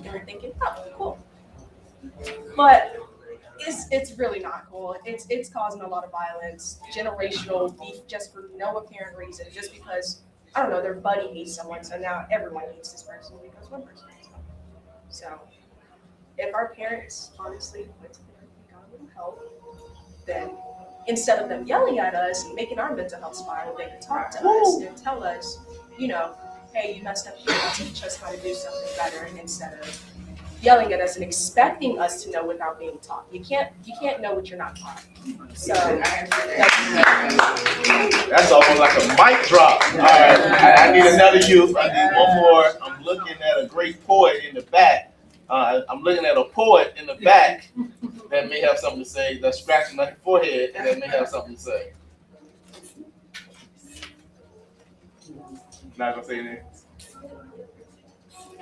and they're thinking, oh, cool. But it's really not cool. It's causing a lot of violence, generational beef, just for no apparent reason, just because I don't know their buddy hates someone, so now everyone hates this person because one person hates them. So if our parents honestly went to therapy, got a little help, then instead of them yelling at us and making our mental health spiral, they could talk to us and tell us, hey, you messed up here, teach us how to do something better, instead of yelling at us and expecting us to know without being taught. You can't know what you're not taught. So that's almost like a mic drop. All right, I need another youth. I need one more. I'm looking at a great poet in the back. I'm looking at a poet in the back that may have something to say. That's scratching my forehead and that may have something to say. Not gonna say anything.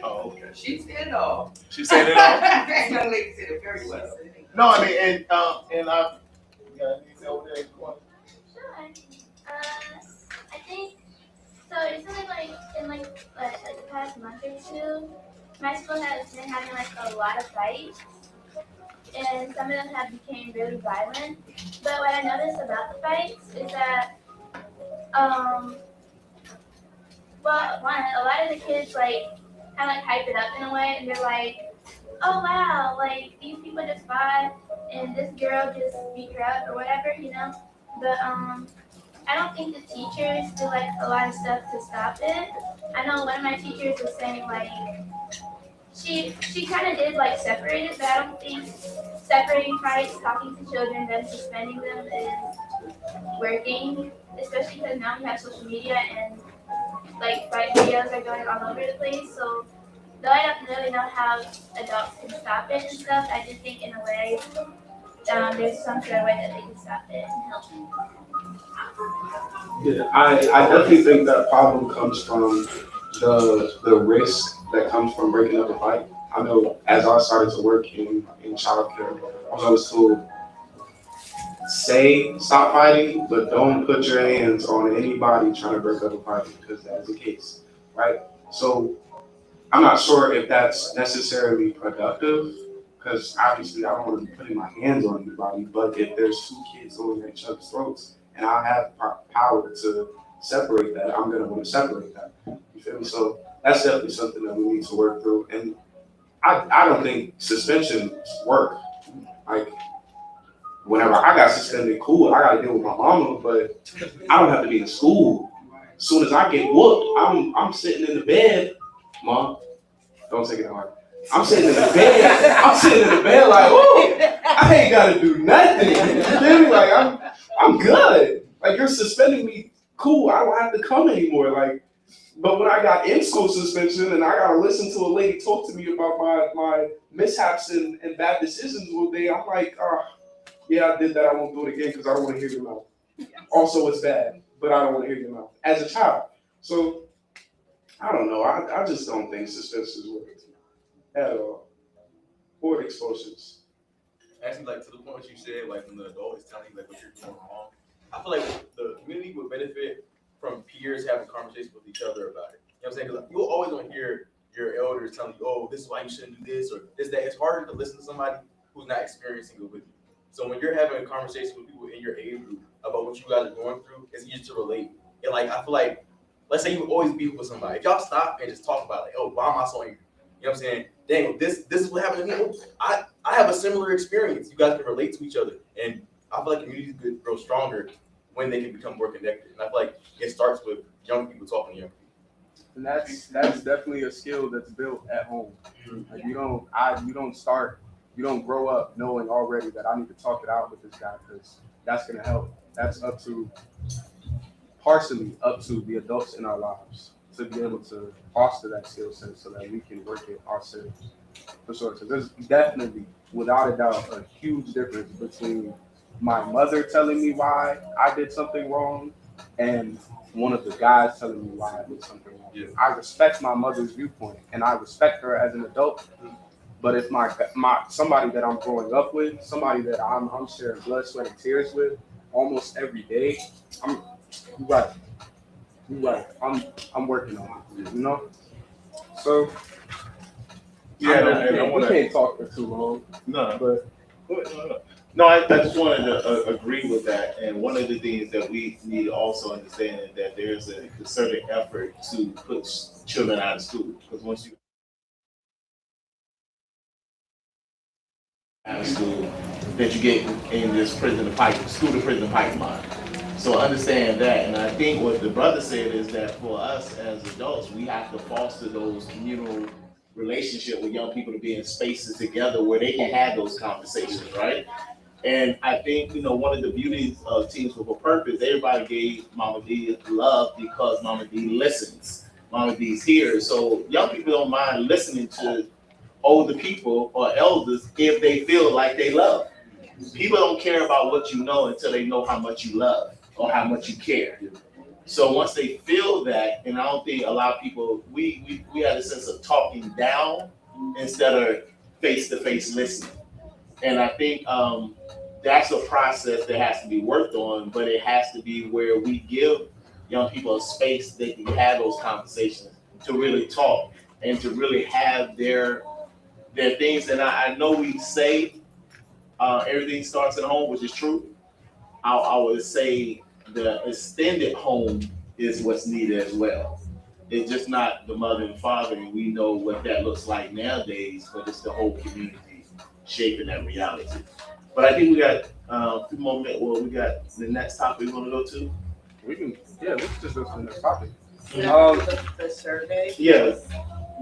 Oh, okay. She said it all. She said it all. That young lady said it very well. No, I mean, and you got anything over there? Sure. I think so. Recently, like in the past month or two, my school has been having like a lot of fights, and some of them have become really violent. But what I noticed about the fights is that, well, one, a lot of the kids like kind of like hype it up in a way, and they're like, oh wow, like these people just fought and this girl just beat her up or whatever, But I don't think the teachers do like a lot of stuff to stop it. I know one of my teachers was saying like she kind of did like separate it, but I don't think separating fights, talking to children, then suspending them is working, especially because now we have social media and like fight videos are going all over the place. So though I don't really know how adults can stop it and stuff, I just think in a way there's some sort of way that they can stop it and help. Yeah, I definitely think that problem comes from the risk that comes from breaking up a fight. I know as I started to work in childcare, I was always told, say stop fighting, but don't put your hands on anybody trying to break up a fight, because that is the case, right? So I'm not sure if that's necessarily productive, because obviously I don't want to be putting my hands on anybody, but if there's two kids going at each other's throats and I have power to separate that, I'm going to want to separate that. You feel me? So that's definitely something that we need to work through. And I don't think suspensions work. Like, whenever I got suspended, cool, I got to deal with my mama, but I don't have to be in school. As soon as I get whooped, I'm sitting in the bed. Mom, don't take it hard. I'm sitting in the bed like, ooh, I ain't got to do nothing. You feel me? Like, I'm good. Like, you're suspending me, cool, I don't have to come anymore. Like, but when I got in school suspension and I got to listen to a lady talk to me about my mishaps and bad decisions one day, I'm like, yeah, I did that. I won't do it again because I don't want to hear your mouth. Also, it's bad, but I don't want to hear your mouth as a child. So, I don't know. I just don't think suspensions work at all. Or expulsions. Actually, like to the point what you said, like when the adult is telling you like what you're doing wrong, I feel like the community would benefit from peers having conversations with each other about it. You know what I'm saying? Because you'll always want to hear your elders telling you, oh, this is why you shouldn't do this or this, that. It's harder to listen to somebody who's not experiencing it with you. So when you're having a conversation with people in your age group about what you guys are going through, it's easier to relate. And like, I feel like, let's say you always be with somebody. If y'all stop and just talk about it, like, oh, why am I so angry? You know what I'm saying? Dang, this is what happened to me. I have a similar experience. You guys can relate to each other. And I feel like communities could grow stronger when they can become more connected. And I feel like it starts with young people talking to young people. And that's definitely a skill that's built at home. Like you don't grow up knowing already that I need to talk it out with this guy because that's gonna help. That's partially up to the adults in our lives to be able to foster that skill set so that we can work it ourselves. For sure. So there's definitely, without a doubt, a huge difference between my mother telling me why I did something wrong and one of the guys telling me why I did something wrong. Yeah. I respect my mother's viewpoint and I respect her as an adult. But if my somebody that I'm growing up with, somebody that I'm sharing blood, sweat, and tears with almost every day, you're right. I'm working on it, you know? So Yeah, and I we wanna, can't talk for too long, no, but no, I just wanted to agree with that. And one of the things that we need to also understand is that there's a concerted effort to put children out of school. Because once you out of school, that you get in this school to prison pipeline. So understand that. And I think what the brother said is that for us as adults, we have to foster those communal relationship with young people to be in spaces together where they can have those conversations, right? And I think, one of the beauties of Teams with a Purpose, everybody gave Mama D love because Mama D listens. Mama D's here. So young people don't mind listening to older people or elders if they feel like they love. People don't care about what you know until they know how much you love or how much you care. So once they feel that, and I don't think a lot of people, we had a sense of talking down instead of face-to-face listening. And I think that's a process that has to be worked on, but it has to be where we give young people a space they can have those conversations to really talk and to really have their things. And I know we say everything starts at home, which is true. I would say the extended home is what's needed as well. It's just not the mother and father, and we know what that looks like nowadays, but it's the whole community shaping that reality. But I think we got a few more minutes. Well, we got the next topic we want to go to. we can, let's just go to the next topic. The survey. Yeah.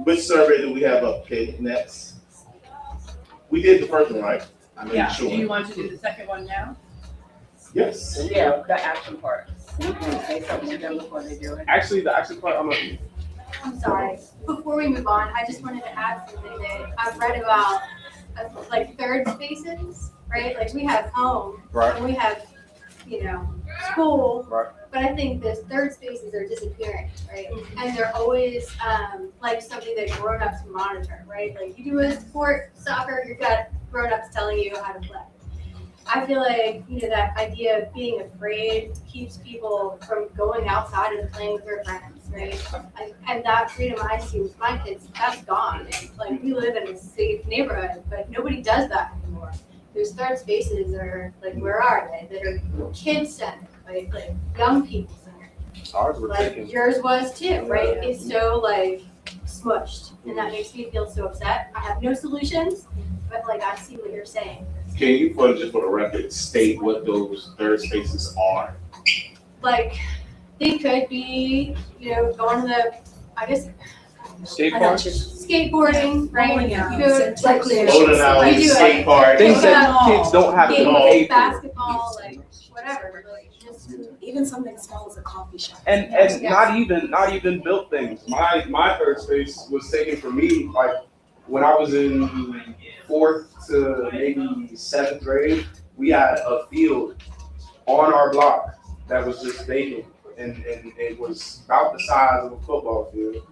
Which survey do we have up? Okay, next. We did the first one, right? I made Yeah, sure. do you want to do the second one now? Yes. Yeah, the action part. You can say something to them before they do it. Actually, the action part, I'm sorry. Before we move on, I just wanted to add something that I've read about, like third spaces, right? Like we have home, right, and we have, school. Right. But I think those third spaces are disappearing, right? And they're always like something that grown-ups monitor, right? Like you do a sport, soccer, you've got grown-ups telling you how to play. I feel like, that idea of being afraid keeps people from going outside and playing with their friends, right? And that freedom I see with my kids, that's gone. Like, we live in a safe neighborhood, but nobody does that anymore. Those third spaces are, like, where are they? That are kid-centered, right? Like, young people-centered. ours were Like, taken. yours was too, right? It's so, like, smushed, and that makes me feel so upset. I have no solutions, but, like, I see what you're saying. Can you, for the record, state what those third spaces are? Like, they could be, going to the, I guess, Skate I got parks, you. skateboarding, right? Bowling alleys You go, and like, technical Bowling We alleys, do skate it. park. things that kids don't have to games, pay for. basketball, like, whatever, like, just. Even something as small as a coffee shop. And Yeah. not even built things. My third space was taken from me like when I was in 4th to maybe 7th grade. We had a field on our block that was just vacant, and it was about the size of a football field.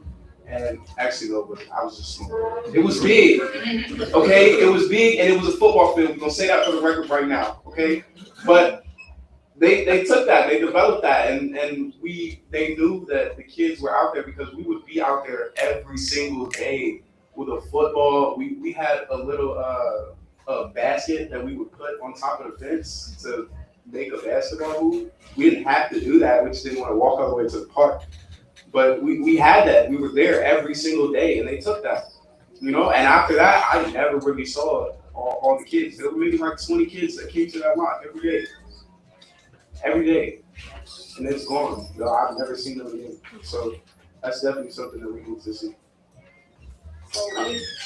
And actually, though, but I was just small. It was big, okay? It was big, and it was a football field. We're gonna say that for the record right now, okay? But they took that, they developed that, and they knew that the kids were out there because we would be out there every single day with a football. We had a little a basket that we would put on top of the fence to make a basketball hoop. We didn't have to do that. We just didn't want to walk all the way to the park. But we had that. We were there every single day, and they took that. And after that, I never really saw all the kids. There were maybe like 20 kids that came to that lot every day. Every day. And it's gone. I've never seen them again. So that's definitely something that we need to see. So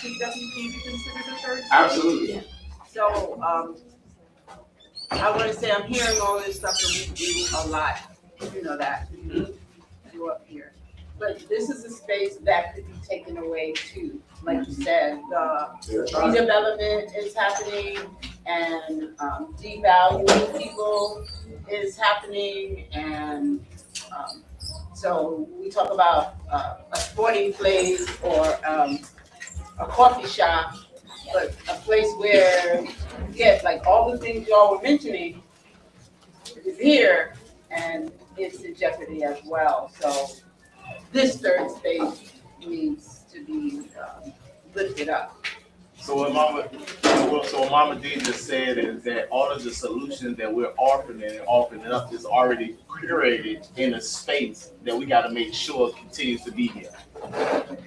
we definitely need to consider the third. Absolutely. So, I want to say I'm hearing all this stuff that we do a lot, you know that, you up here. But this is a space that could be taken away too. Like you said, the redevelopment is happening and devaluing people is happening. And so we talk about a sporting place or a coffee shop, but a place where you get like all the things y'all were mentioning is here and it's in jeopardy as well. So this third space needs to be lift it up. So what Mama D just said is that all of the solutions that we're offering up is already curated in a space that we got to make sure continues to be here.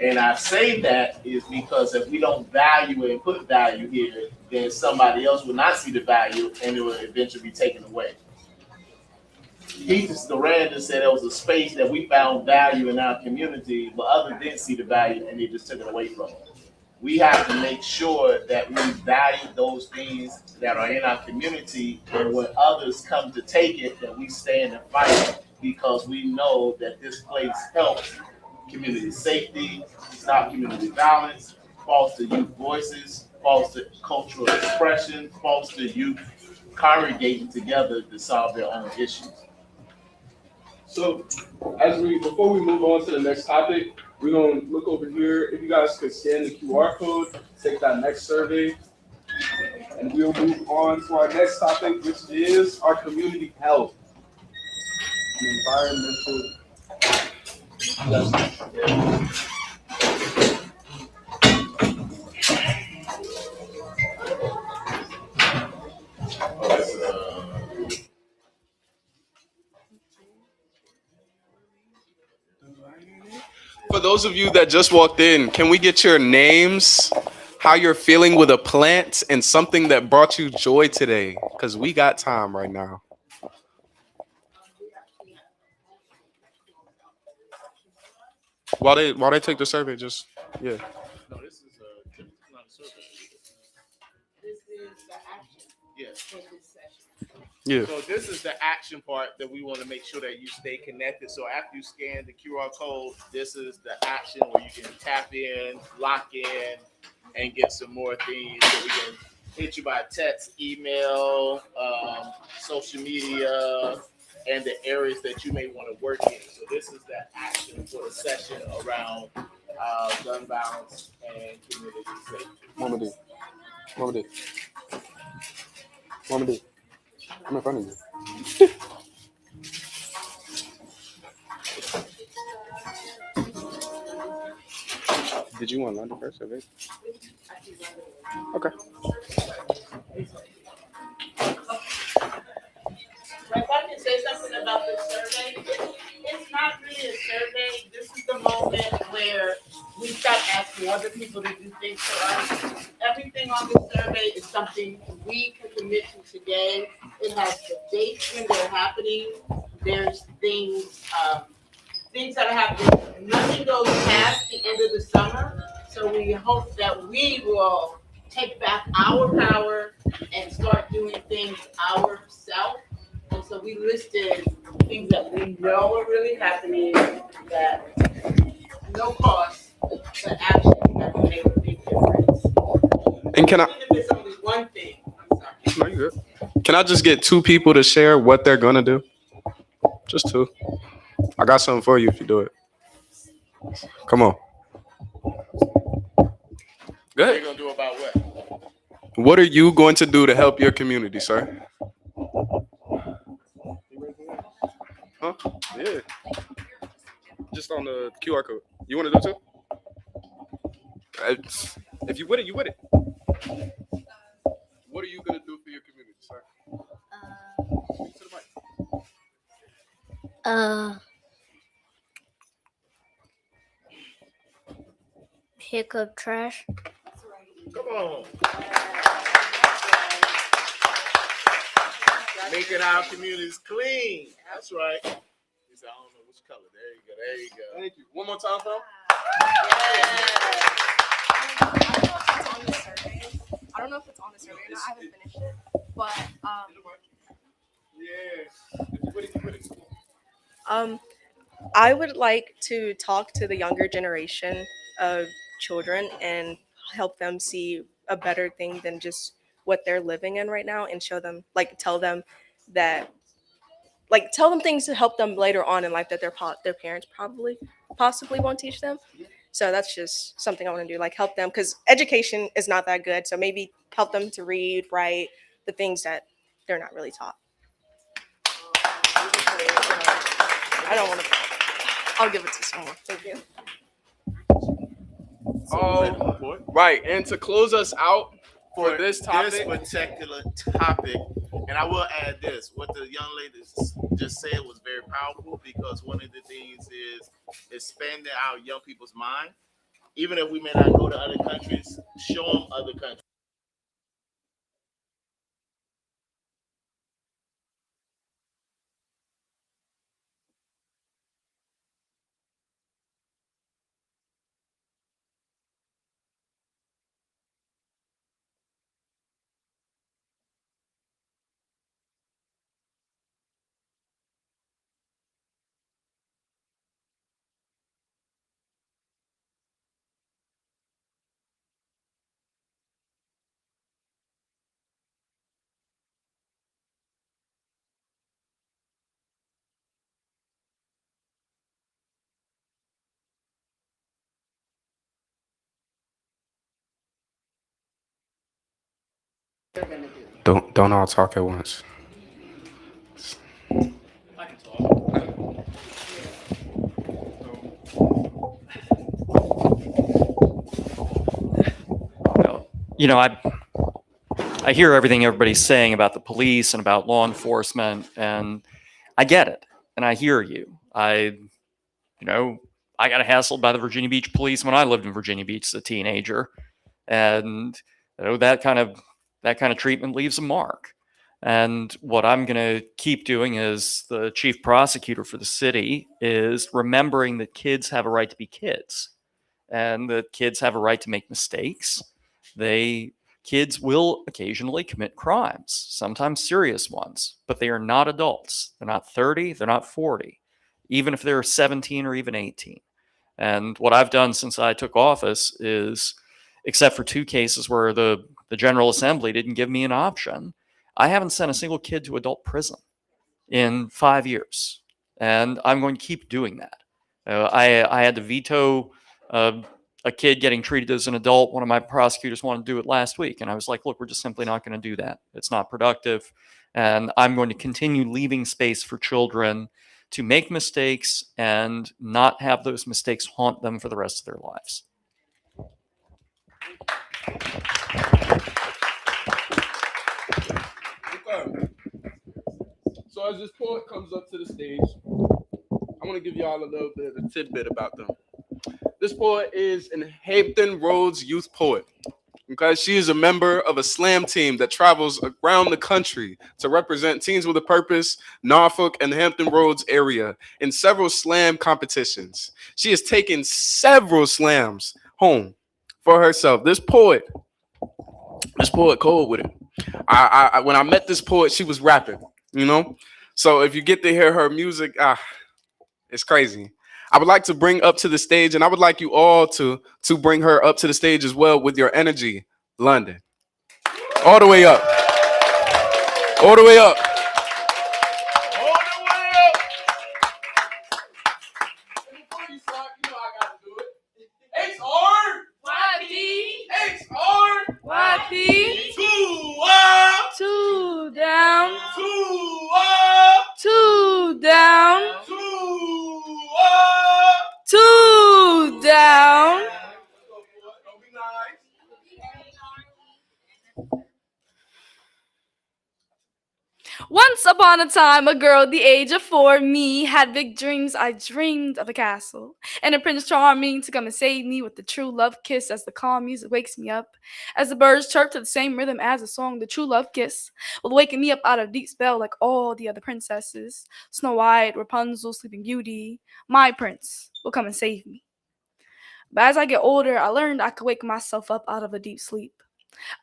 And I say that is because if we don't value it and put value here, then somebody else will not see the value and it will eventually be taken away. Duran just said it was a space that we found value in our community, but others didn't see the value and they just took it away from us. We have to make sure that we value those things that are in our community, and when others come to take it, that we stand and fight because we know that this place helps community safety, stop community violence, foster youth voices, foster cultural expression, foster youth congregating together to solve their own issues. So, before we move on to the next topic, we're gonna look over here. If you guys could scan the QR code, take that next survey, and we'll move on to our next topic, which is our community health and environmental justice. For those of you that just walked in, can we get your names, how you're feeling with a plant, and something that brought you joy today? Because we got time right now. While they take the survey, just yeah. No, this is not a survey. This is the action Yes. for this session. Yeah. So this is the action part that we want to make sure that you stay connected. So after you scan the QR code, this is the action where you can tap in, lock in, and get some more things. So we can hit you by text, email, social media, and the areas that you may want to work in. So this is the action for the session around gun violence and community safety. Mama D. I'm in front of you. Did you want London first or Vic? Okay. If I can say something about the survey, it's not really a survey. This is the moment where we start asking other people to do things for us. Everything on the survey is something we can commit to today. It has the dates when they're happening. There's things that are happening. Nothing goes past the end of the summer. So we hope that we will take back our power and start doing things ourselves. And so we listed things that we know are really happening that no cost, but actually that can make a big difference. And can I? Even if it's only one thing, I'm sorry. No, you're good. Can I just get two people to share what they're gonna do? Just two. I got something for you if you do it. Come on. Go What are ahead. you gonna do about what? What are you going to do to help your community, sir? Huh? Yeah. Just on the QR code. You want to do too? If you with it, you with it. What are you gonna do for your community, sir? Speak to the mic. Pick up trash. Come on. Making our communities clean. That's right. He said, I don't know which color. There you go. There you go. Thank you. One more time, bro. I don't know if it's on the survey or not. I haven't finished it. But Yeah. If you with it, you with it. I would like to talk to the younger generation of children and help them see a better thing than just what they're living in right now, and show them, tell them things to help them later on in life that their parents possibly won't teach them. So that's just something I want to do, help them, because education is not that good. So maybe help them to read, write, the things that they're not really taught. I don't want to. I'll give it to someone. Thank you. So we're ready to move forward. Right, and to close us out for this This topic, particular topic, and I will add this: what the young lady just said was very powerful because one of the things is expanding our young people's mind. Even if we may not go to other countries, show them other countries. They're gonna do. Don't all talk at once. I can talk. Well, I hear everything everybody's saying about the police and about law enforcement, and I get it, and I hear you. I got hassled by the Virginia Beach police when I lived in Virginia Beach as a teenager, and that kind of treatment leaves a mark. And what I'm going to keep doing as the chief prosecutor for the city is remembering that kids have a right to be kids, and that kids have a right to make mistakes. Kids will occasionally commit crimes, sometimes serious ones, but they are not adults. They're not 30, they're not 40, even if they're 17 or even 18. And what I've done since I took office is, except for 2 cases where the General Assembly didn't give me an option, I haven't sent a single kid to adult prison in 5 years. And I'm going to keep doing that. I had to veto a kid getting treated as an adult. One of my prosecutors wanted to do it last week. And I was like, look, we're just simply not going to do that. It's not productive. And I'm going to continue leaving space for children to make mistakes and not have those mistakes haunt them for the rest of their lives. okay. So as this poet comes up to the stage, I want to give y'all a little bit of a tidbit about them. This poet is an Hampton Roads youth poet. Okay, she is a member of a slam team that travels around the country to represent Teens with a Purpose, Norfolk, and the Hampton Roads area in several slam competitions. She has taken several slams home for herself. This poet cold with it. I when I met this poet, she was rapping, So if you get to hear her music, it's crazy. I would like to bring up to the stage, and I would like you all to bring her up to the stage as well with your energy, London. All the way up. All the way up. All the way up. And before you start, you know I gotta do it. XR. YP. XR. YP. 2 up. 2 down. 2 up. 2 down. 2 up. 2 down. Don't be nice. Once upon a time, a girl the age of 4, me, had big dreams. I dreamed of a castle and a Prince Charming to come and save me with the true love kiss as the calm music wakes me up. As the birds chirp to the same rhythm as the song, the true love kiss will waken me up out of deep spell like all the other princesses. Snow White, Rapunzel, Sleeping Beauty, my prince will come and save me. But as I get older, I learned I could wake myself up out of a deep sleep.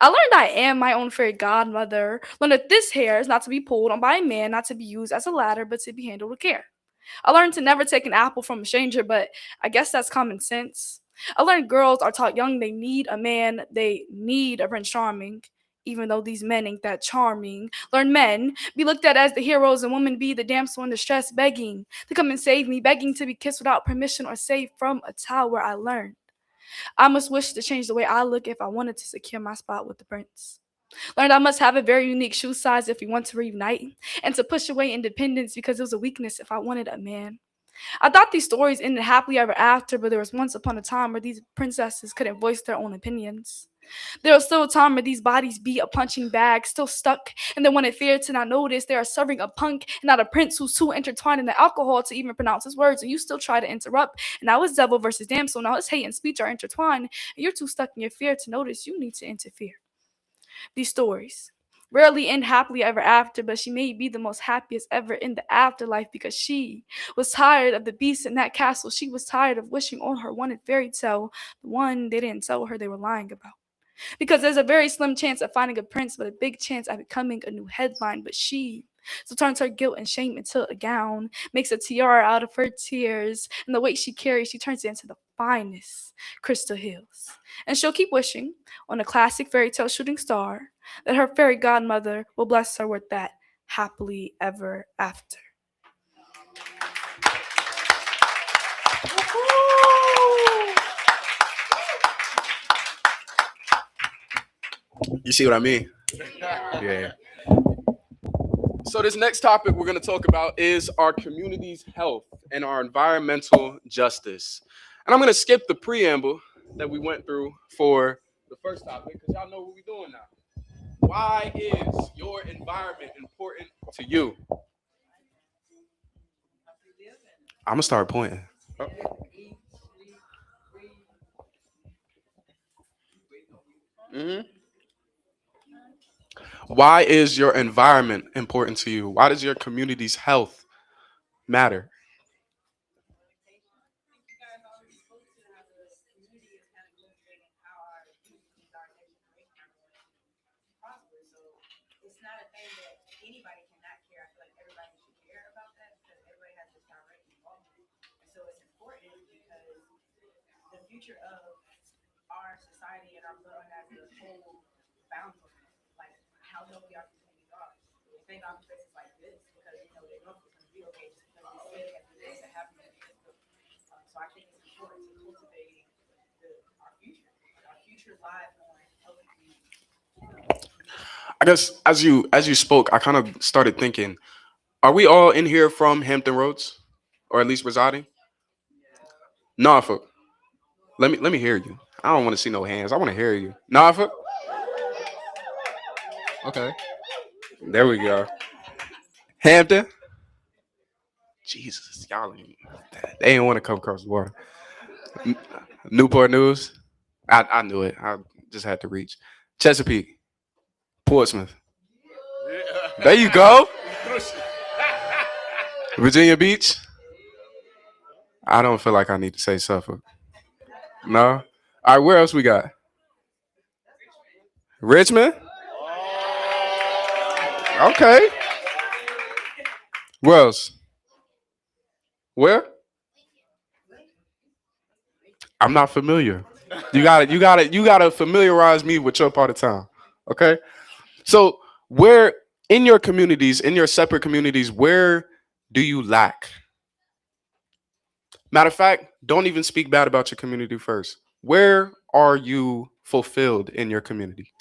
I learned I am my own fairy godmother. Learned that this hair is not to be pulled on by a man, not to be used as a ladder, but to be handled with care. I learned to never take an apple from a stranger, but I guess that's common sense. I learned girls are taught young they need a man, they need a Prince Charming, even though these men ain't that charming. Learn men be looked at as the heroes and women be the damsel in distress, begging to come and save me, begging to be kissed without permission or saved from a tower. I learned I must wish to change the way I look if I wanted to secure my spot with the prince. Learned I must have a very unique shoe size if we want to reunite, and to push away independence because it was a weakness if I wanted a man. I thought these stories ended happily ever after, but there was once upon a time where these princesses couldn't voice their own opinions. There was still a time where these bodies be a punching bag, still stuck, and then when it feared to not notice, they are serving a punk and not a prince who's too intertwined in the alcohol to even pronounce his words, and you still try to interrupt. And now it's devil versus damsel, now it's hate and speech are intertwined, and you're too stuck in your fear to notice you need to interfere. These stories rarely end happily ever after, but she may be the most happiest ever in the afterlife because she was tired of the beast in that castle. She was tired of wishing on her wanted fairy tale, the one they didn't tell her they were lying about. Because there's a very slim chance of finding a prince, but a big chance of becoming a new headline. But she so turns her guilt and shame into a gown, makes a tiara out of her tears, and the weight she carries, she turns it into the finest crystal heels. And she'll keep wishing on a classic fairy tale shooting star that her fairy godmother will bless her with that happily ever after. You see what I mean? Yeah. So this next topic we're going to talk about is our community's health and our environmental justice. And I'm going to skip the preamble that we went through for the first topic because y'all know what we're doing now. Why is your environment important to you? I'm going to start pointing. Oh. Mm-hmm. Why is your environment important to you? Why does your community's health matter? I guess as you spoke, I kind of started thinking, are we all in here from Hampton Roads, or at least residing? Norfolk. Let me hear you. I don't want to see no hands. I want to hear you. Norfolk. Okay. There we go. Hampton. Jesus, y'all ain't. They ain't want to come across the water. Newport News. I knew it. I just had to reach. Chesapeake. Portsmouth. There you go. Virginia Beach. I don't feel like I need to say Suffolk. No. All right, where else we got? Richmond. Okay. Where else? Where? I'm not familiar. You gotta familiarize me with your part of town. Okay. So where in your communities, in your separate communities, where do you lack? Matter of fact, don't even speak bad about your community first. Where are you fulfilled in your community?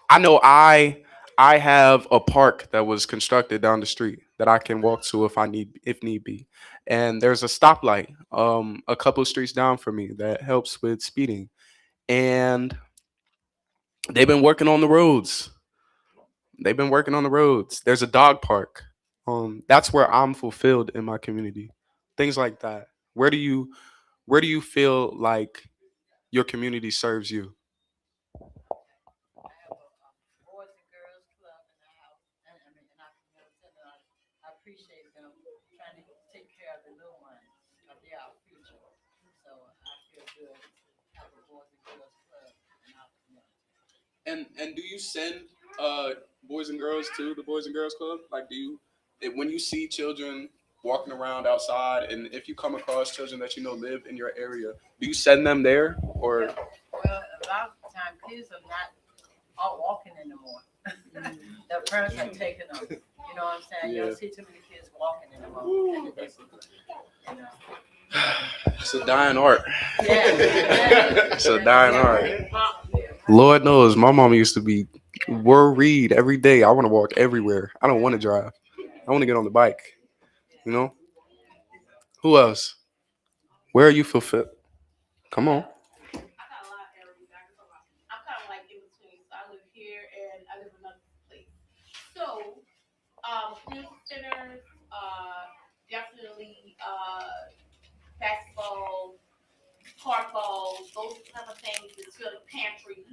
I know I have a park that was constructed down the street that I can walk to if need be. And there's a stoplight a couple of streets down from me that helps with speeding. And they've been working on the roads. There's a dog park. That's where I'm fulfilled in my community. Things like that. Where do you feel like your community serves you? And do you send boys and girls to the Boys and Girls Club? Like, when you see children walking around outside, and if you come across children that you know live in your area, do you send them there or? Well, a lot of the time kids are not out walking anymore. Their parents have taken them. You know what I'm saying? You don't see too many kids walking anymore. You know. It's a dying art. Yeah. It's a dying art. Lord knows, my mom used to be worried every day. I want to walk everywhere. I don't want to drive. I want to get on the bike. You know? Who else? Where are you fulfilled? Come on. I got a lot of areas. I'm kind of like in between. So I live here and I live in another place. So, community centers, definitely, basketball, park balls, those kind of things. It's really pantries,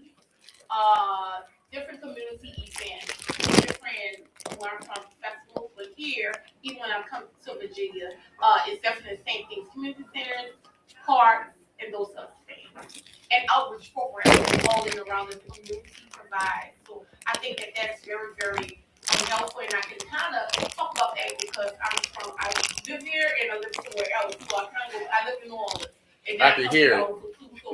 different community events, different where I'm from festivals. But here, even when I'm coming to Virginia, it's definitely the same things: community centers, parks, and those other things, and outreach programs all in around the community provide. So I think that that's very, very helpful, and I can kind of talk about that because I live here and I live somewhere else. So I live in New Orleans. And I can hear it.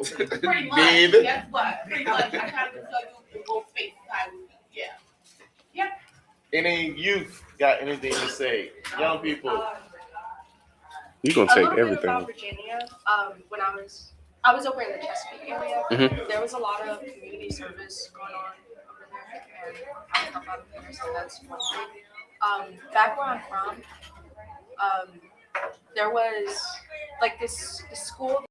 So pretty much, Baby. that's what. Pretty much, I kind of tell you in both spaces. Yeah. Yep. Any youth got anything to say? Young people. You're going to A take little bit everything. about Virginia. When I was over in the Chesapeake area. There was a lot of community service going on over there, and I come out of there, so that's one thing. Back where I'm from, there was like this school